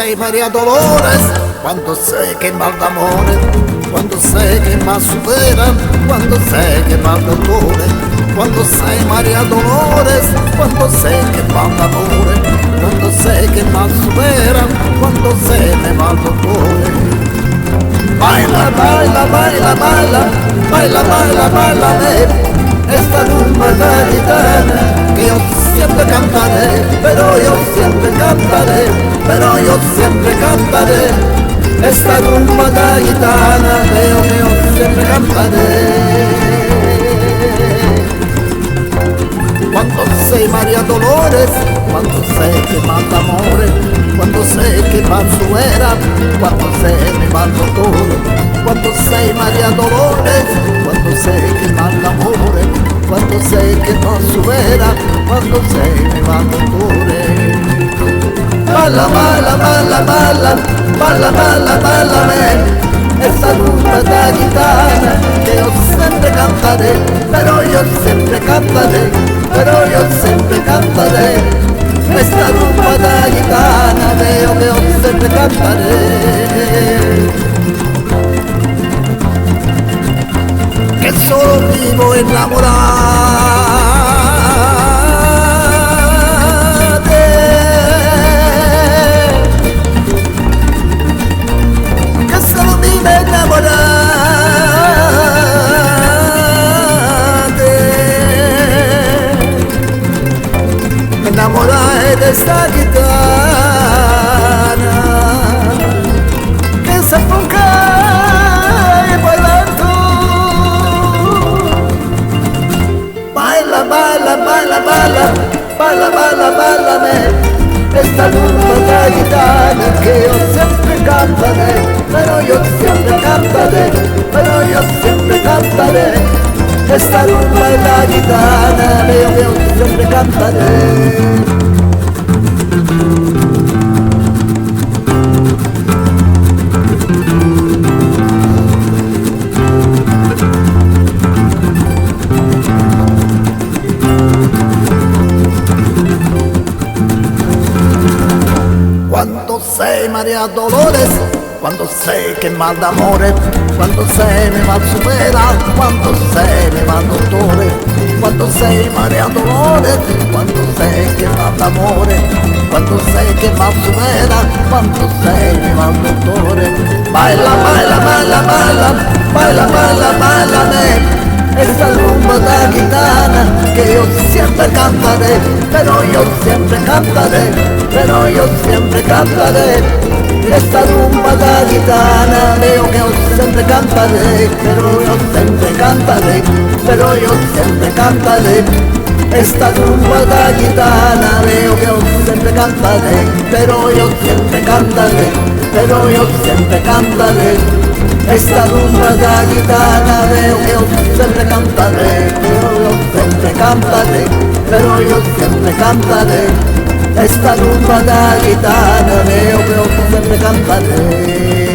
sei Maria Dolores, quando sei che mal d'amore, quando sei che mal supera, quando sei che mal dolore, quando sei Maria Dolores, quando sei che mal d'amore, quando sei che mal supera, quando sei che mal dolore. Baila, baila, baila, baila, baila, baila, baila, esta rumba gaditana que yo siempre cantaré, pero yo siempre cantaré, pero yo siempre cantaré, esta rumba gaditana que yo siempre cantaré. Cuando sei María Dolores, cuando sé que manda amores, cuando sé que mal suera, cuando sé me mando todo, cuando sei María Dolores, cuando sé que manda amores, cuando sé que no suera, cuando sé me mando todo. Bala, bala, bala, bala, bala, bala, bala, esa rumba de gitana que yo siempre cantaré, pero yo siempre cantaré, pero yo siempre cantaré, esta rumba de gitana que yo siempre cantaré. Que solo vivo enamorado, enamoré de esta gitana que se ponga bailando. Baila, baila, baila, baila, baila, baila, bailame, esta rumba de gitana que yo siempre cantaré, pero yo siempre cantaré, pero yo siempre cantaré, esta rumba de la gitana que yo siempre cantaré. Cuando sei María Dolores, cuando sé que mal d'amore, quando sei me mal supera, quando sei me mal dottore, quando sei Maria Dolores, quando sei che mal d'amore, quando sei che mal supera, quando sei me mal dottore. Baila, baila, baila, baila, baila, baila, baila, esta rumba de gitana que yo siempre cantaré, pero yo siempre cantaré, pero yo siempre cantaré, esta rumba de gitana que yo siempre cantaré, pero yo siempre cantaré, pero yo siempre cantaré, esta rumba de gitana que yo siempre cantaré, pero yo siempre cantaré, pero yo siempre cantaré, esta rumba de gitana que yo siempre cantaré, pero yo siempre cantaré, pero yo siempre cantaré, esta rumba de gitana que yo siempre cantaré.